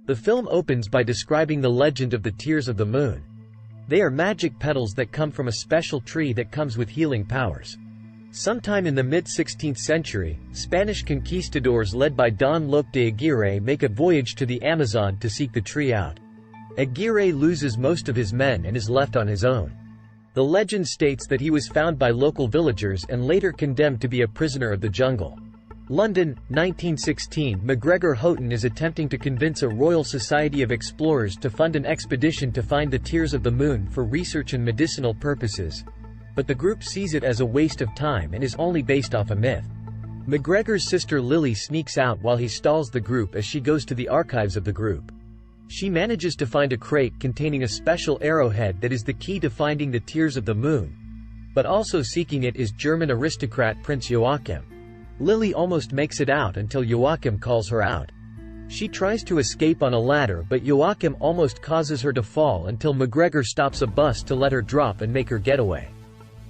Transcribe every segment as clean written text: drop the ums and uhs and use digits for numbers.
The film opens by describing the legend of the tears of the moon. They are magic petals that come from a special tree that comes with healing powers. Sometime in the mid-16th century, Spanish conquistadors led by Don Lope de Aguirre make a voyage to the Amazon to seek the tree out. Aguirre loses most of his men and is left on his own. The legend states that he was found by local villagers and later condemned to be a prisoner of the jungle. London, 1916. MacGregor Houghton is attempting to convince a Royal Society of Explorers to fund an expedition to find the tears of the moon for research and medicinal purposes. But the group sees it as a waste of time and is only based off a myth. MacGregor's sister Lily sneaks out while he stalls the group as she goes to the archives of the group. She manages to find a crate containing a special arrowhead that is the key to finding the tears of the moon. But also seeking it is German aristocrat Prince Joachim. Lily almost makes it out until Joachim calls her out. She tries to escape on a ladder, but Joachim almost causes her to fall until MacGregor stops a bus to let her drop and make her get away.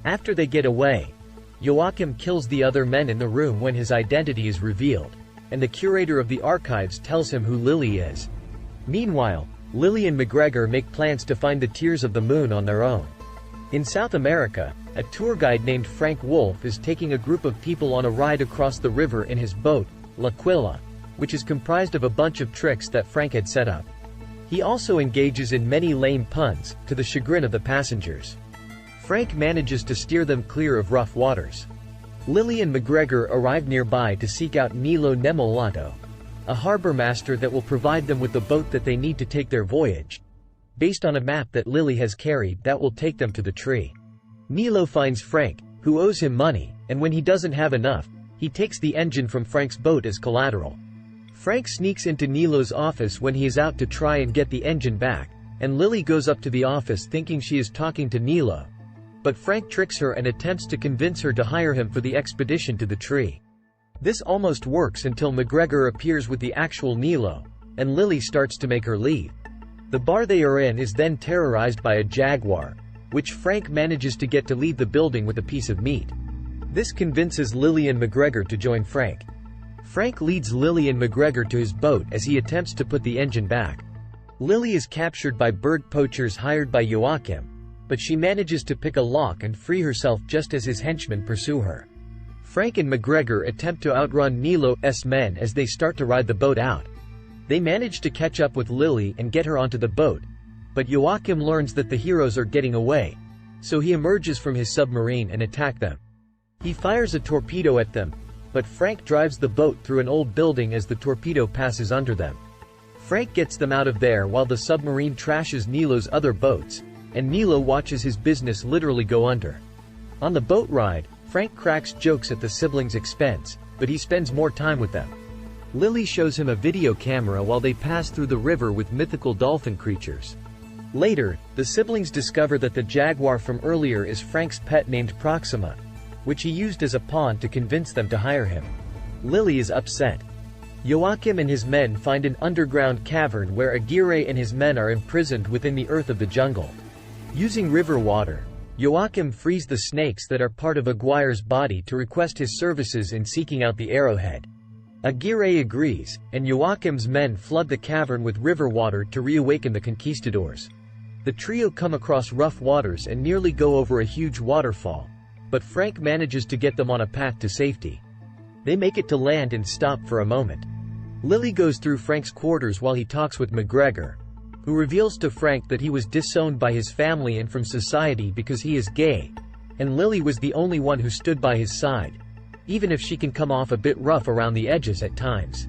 After they get away, Joachim kills the other men in the room when his identity is revealed, and the curator of the archives tells him who Lily is. Meanwhile, Lily and MacGregor make plans to find the tears of the moon on their own. In South America, a tour guide named Frank Wolf is taking a group of people on a ride across the river in his boat, L'Aquila, which is comprised of a bunch of tricks that Frank had set up. He also engages in many lame puns, to the chagrin of the passengers. Frank manages to steer them clear of rough waters. Lily and MacGregor arrive nearby to seek out Nilo Nemolato, a harbor master that will provide them with the boat that they need to take their voyage, based on a map that Lily has carried that will take them to the tree. Nilo finds Frank, who owes him money, and when he doesn't have enough, he takes the engine from Frank's boat as collateral. Frank sneaks into Nilo's office when he is out to try and get the engine back, and Lily goes up to the office thinking she is talking to Nilo. But Frank tricks her and attempts to convince her to hire him for the expedition to the tree. This almost works until MacGregor appears with the actual Nilo, and Lily starts to make her leave. The bar they are in is then terrorized by a jaguar, which Frank manages to get to leave the building with a piece of meat. This convinces Lily and MacGregor to join Frank. Frank leads Lily and MacGregor to his boat as he attempts to put the engine back. Lily is captured by bird poachers hired by Joachim, but she manages to pick a lock and free herself just as his henchmen pursue her. Frank and MacGregor attempt to outrun Nilo's men as they start to ride the boat out. They manage to catch up with Lily and get her onto the boat, but Joachim learns that the heroes are getting away, so he emerges from his submarine and attacks them. He fires a torpedo at them, but Frank drives the boat through an old building as the torpedo passes under them. Frank gets them out of there while the submarine trashes Nilo's other boats, and Nilo watches his business literally go under. On the boat ride, Frank cracks jokes at the siblings' expense, but he spends more time with them. Lily shows him a video camera while they pass through the river with mythical dolphin creatures. Later, the siblings discover that the jaguar from earlier is Frank's pet named Proxima, which he used as a pawn to convince them to hire him. Lily is upset. Joachim and his men find an underground cavern where Aguirre and his men are imprisoned within the earth of the jungle. Using river water, Joachim frees the snakes that are part of Aguirre's body to request his services in seeking out the arrowhead. Aguirre agrees, and Joachim's men flood the cavern with river water to reawaken the conquistadors. The trio come across rough waters and nearly go over a huge waterfall, but Frank manages to get them on a path to safety. They make it to land and stop for a moment. Lily goes through Frank's quarters while he talks with MacGregor, who reveals to Frank that he was disowned by his family and from society because he is gay, and Lily was the only one who stood by his side, even if she can come off a bit rough around the edges at times.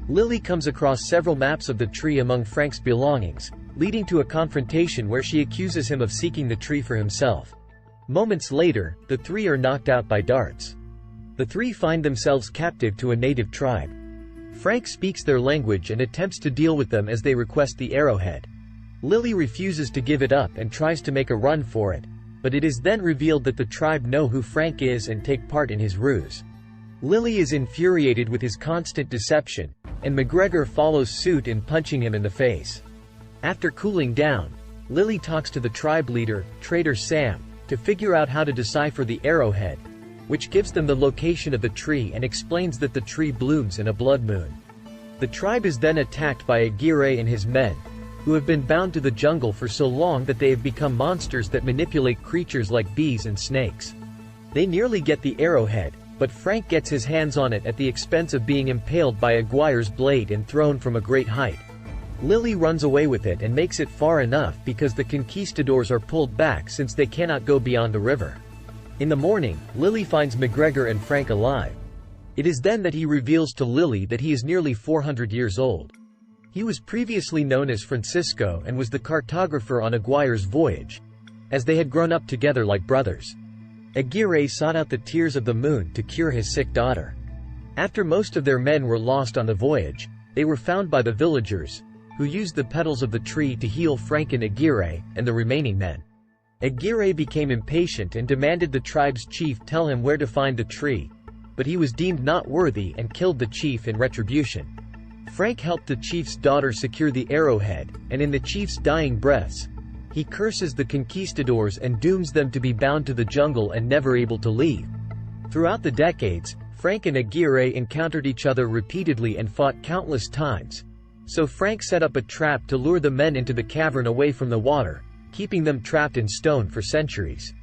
Lily comes across several maps of the tree among Frank's belongings, leading to a confrontation where she accuses him of seeking the tree for himself. Moments later, the three are knocked out by darts. The three find themselves captive to a native tribe. Frank speaks their language and attempts to deal with them as they request the arrowhead. Lily refuses to give it up and tries to make a run for it, but it is then revealed that the tribe know who Frank is and take part in his ruse. Lily is infuriated with his constant deception, and MacGregor follows suit in punching him in the face. After cooling down, Lily talks to the tribe leader, Trader Sam, to figure out how to decipher the arrowhead, which gives them the location of the tree and explains that the tree blooms in a blood moon. The tribe is then attacked by Aguirre and his men, who have been bound to the jungle for so long that they have become monsters that manipulate creatures like bees and snakes. They nearly get the arrowhead, but Frank gets his hands on it at the expense of being impaled by Aguirre's blade and thrown from a great height. Lily runs away with it and makes it far enough because the conquistadors are pulled back since they cannot go beyond the river. In the morning, Lily finds McGregor and Frank alive. It is then that he reveals to Lily that he is nearly 400 years old. He was previously known as Francisco and was the cartographer on Aguirre's voyage, as they had grown up together like brothers. Aguirre sought out the tears of the moon to cure his sick daughter. After most of their men were lost on the voyage, they were found by the villagers, who used the petals of the tree to heal Frank and Aguirre, and the remaining men. Aguirre became impatient and demanded the tribe's chief tell him where to find the tree, but he was deemed not worthy and killed the chief in retribution. Frank helped the chief's daughter secure the arrowhead, and in the chief's dying breaths, he curses the conquistadors and dooms them to be bound to the jungle and never able to leave. Throughout the decades, Frank and Aguirre encountered each other repeatedly and fought countless times, so Frank set up a trap to lure the men into the cavern away from the water, keeping them trapped in stone for centuries.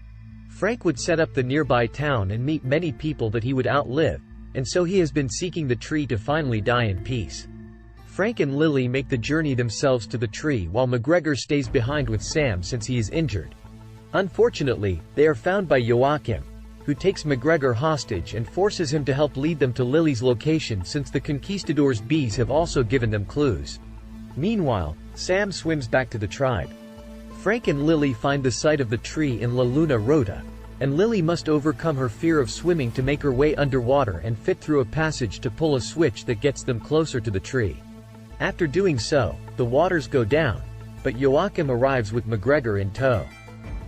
Frank would set up the nearby town and meet many people that he would outlive, and so he has been seeking the tree to finally die in peace. Frank and Lily make the journey themselves to the tree while McGregor stays behind with Sam since he is injured. Unfortunately, they are found by Joachim, who takes McGregor hostage and forces him to help lead them to Lily's location since the conquistadors' bees have also given them clues. Meanwhile, Sam swims back to the tribe. Frank and Lily find the site of the tree in La Luna Rota, and Lily must overcome her fear of swimming to make her way underwater and fit through a passage to pull a switch that gets them closer to the tree. After doing so, the waters go down, but Joachim arrives with McGregor in tow.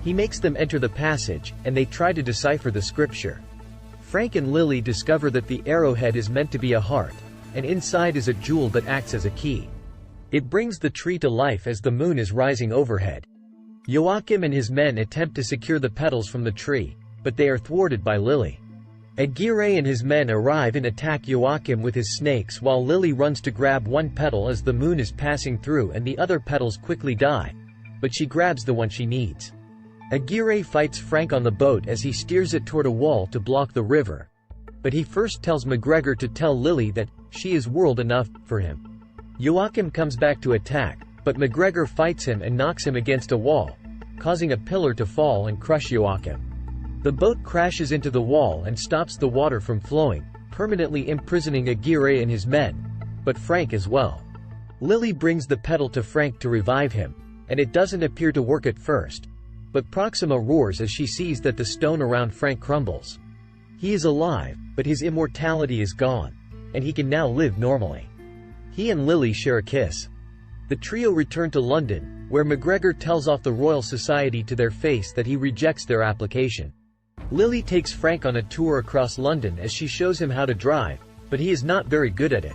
He makes them enter the passage, and they try to decipher the scripture. Frank and Lily discover that the arrowhead is meant to be a heart, and inside is a jewel that acts as a key. It brings the tree to life as the moon is rising overhead. Joachim and his men attempt to secure the petals from the tree, but they are thwarted by Lily. Aguirre and his men arrive and attack Joachim with his snakes while Lily runs to grab one petal as the moon is passing through and the other petals quickly die, but she grabs the one she needs. Aguirre fights Frank on the boat as he steers it toward a wall to block the river, but he first tells McGregor to tell Lily that she is world enough for him. Joachim comes back to attack, but McGregor fights him and knocks him against a wall, causing a pillar to fall and crush Joachim. The boat crashes into the wall and stops the water from flowing, permanently imprisoning Aguirre and his men, but Frank as well. Lily brings the petal to Frank to revive him, and it doesn't appear to work at first, but Proxima roars as she sees that the stone around Frank crumbles. He is alive, but his immortality is gone, and he can now live normally. He and Lily share a kiss. The trio return to London, where McGregor tells off the Royal Society to their face that he rejects their application. Lily takes Frank on a tour across London as she shows him how to drive, but he is not very good at it.